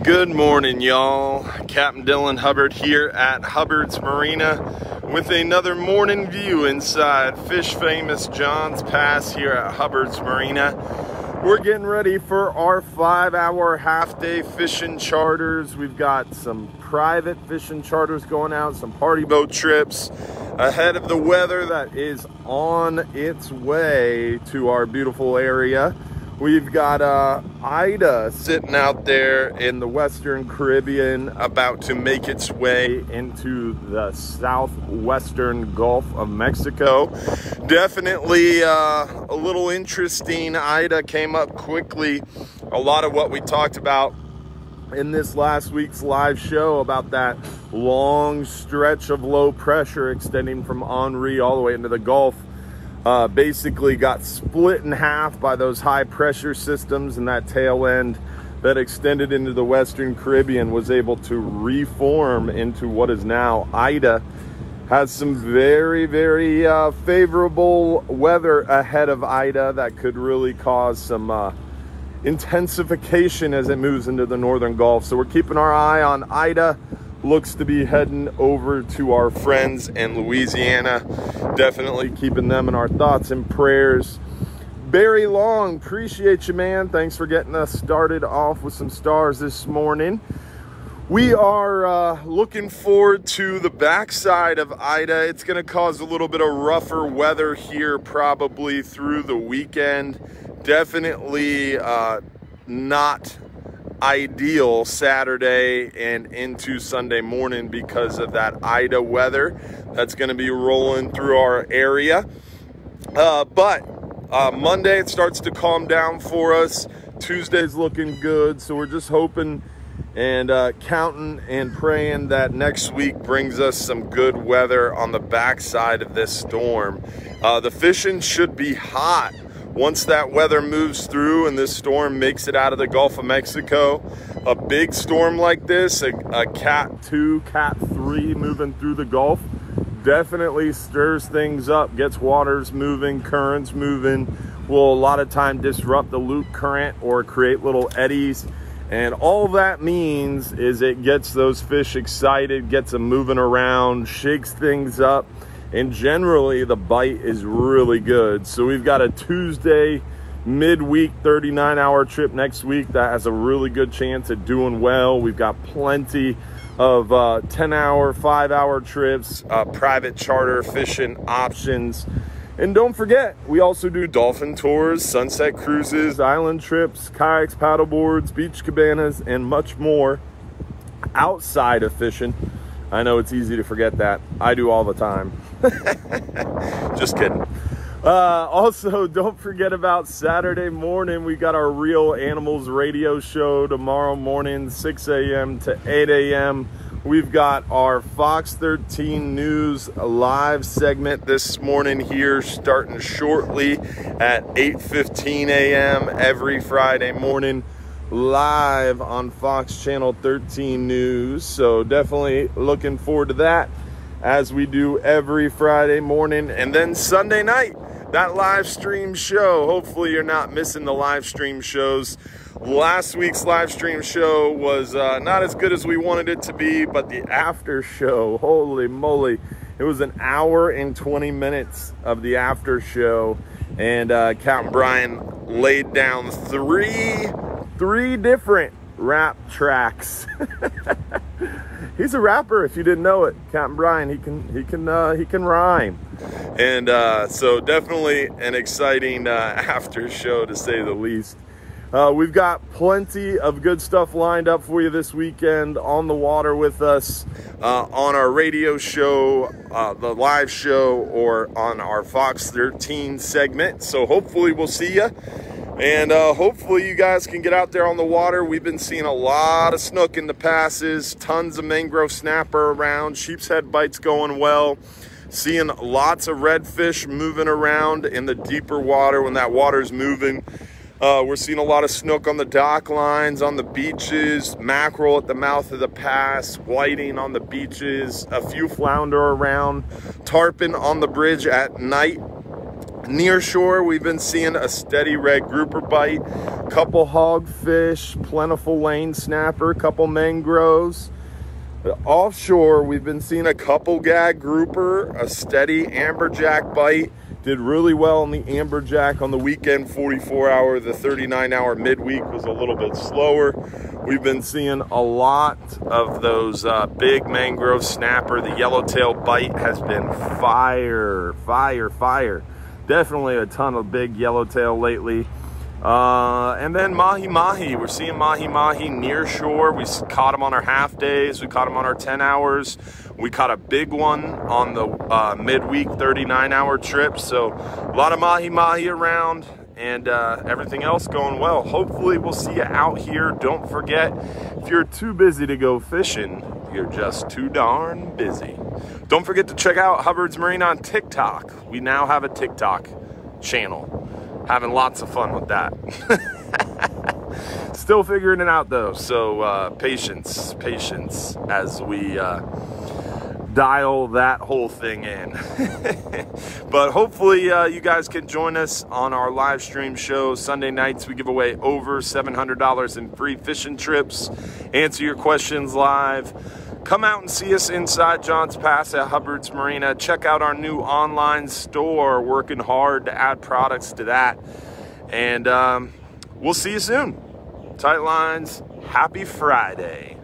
Good morning, y'all. Capt Dylan Hubbard here at Hubbard's Marina with another morning view inside fish famous Johns Pass here at Hubbard's Marina. We're getting ready for our 5-hour half-day fishing charters. We've got some private fishing charters going out, some party boat trips ahead of the weather that is on its way to our beautiful area. We've got Ida sitting out there in the Western Caribbean, about to make its way into the southwestern Gulf of Mexico. Definitely a little interesting. Ida came up quickly. A lot of what we talked about in this last week's live show about that long stretch of low pressure extending from Henri all the way into the Gulf. Basically got split in half by those high pressure systems, and that tail end that extended into the Western Caribbean was able to reform into what is now Ida. Has some very favorable weather ahead of Ida that could really cause some intensification as it moves into the northern Gulf. So we're keeping our eye on Ida. Looks to be heading over to our friends in Louisiana. Definitely keeping them in our thoughts and prayers. Barry Long, appreciate you, man. Thanks for getting us started off with some stars this morning. We are looking forward to the backside of Ida. It's going to cause a little bit of rougher weather here probably through the weekend. Definitely not ideal Saturday and into Sunday morning because of that Ida weather that's going to be rolling through our area. But Monday it starts to calm down for us. Tuesday's looking good, so we're just hoping and counting and praying that next week brings us some good weather on the backside of this storm. The fishing should be hot once that weather moves through and this storm makes it out of the Gulf of Mexico. A big storm like this, a Cat 2, Cat 3 moving through the Gulf, definitely stirs things up, gets waters moving, currents moving, will a lot of time disrupt the loop current or create little eddies. And all that means is it gets those fish excited, gets them moving around, shakes things up. And generally the bite is really good. So we've got a Tuesday midweek 39-hour trip next week that has a really good chance at doing well. We've got plenty of 10-hour, 5-hour trips, private charter fishing options. And don't forget, we also do dolphin tours, sunset cruises, island trips, kayaks, paddleboards, beach cabanas, and much more outside of fishing. I know it's easy to forget that. I do all the time. Just kidding. Also, don't forget about Saturday morning. We got our Real Animals radio show tomorrow morning, 6 a.m. to 8 a.m. We've got our Fox 13 News live segment this morning here, starting shortly at 8:15 a.m. every Friday morning, live on Fox Channel 13 News. So definitely looking forward to that, as we do every Friday morning. And then Sunday night, that live stream show. Hopefully you're not missing the live stream shows. Last week's live stream show was not as good as we wanted it to be, but the after show, holy moly, it was an hour and 20 minutes of the after show. And Captain Brian laid down three different rap tracks. He's a rapper, if you didn't know it. Captain Brian, he can rhyme. And so definitely an exciting after show, to say the least. We've got plenty of good stuff lined up for you this weekend on the water with us, on our radio show, the live show, or on our Fox 13 segment. So hopefully we'll see you. And hopefully you guys can get out there on the water. We've been seeing a lot of snook in the passes, tons of mangrove snapper around, sheep's head bites going well. Seeing lots of redfish moving around in the deeper water when that water's moving. We're seeing a lot of snook on the dock lines, on the beaches, mackerel at the mouth of the pass, whiting on the beaches, a few flounder around, tarpon on the bridge at night. Near shore, we've been seeing a steady red grouper bite, couple hogfish, plentiful lane snapper, couple mangroves. Offshore, we've been seeing a couple gag grouper, a steady amberjack bite. Did really well on the amberjack on the weekend, 44-hour. The 39-hour midweek was a little bit slower. We've been seeing a lot of those big mangrove snapper. The yellowtail bite has been fire. Definitely a ton of big yellowtail lately. And then mahi-mahi. We're seeing mahi-mahi near shore. We caught them on our half days. We caught them on our 10 hours. We caught a big one on the midweek 39-hour trip. So a lot of mahi-mahi around, and everything else going well. Hopefully we'll see you out here. Don't forget, if you're too busy to go fishing, you're just too darn busy. Don't forget to check out Hubbard's Marina on TikTok. We now have a TikTok channel. Having lots of fun with that. Still figuring it out though, so patience as we dial that whole thing in. But hopefully you guys can join us on our live stream show. Sunday nights we give away over $700 in free fishing trips, answer your questions live. Come out and see us inside Johns Pass at Hubbard's Marina. Check out our new online store. Working hard to add products to that. And we'll see you soon. Tight lines. Happy Friday.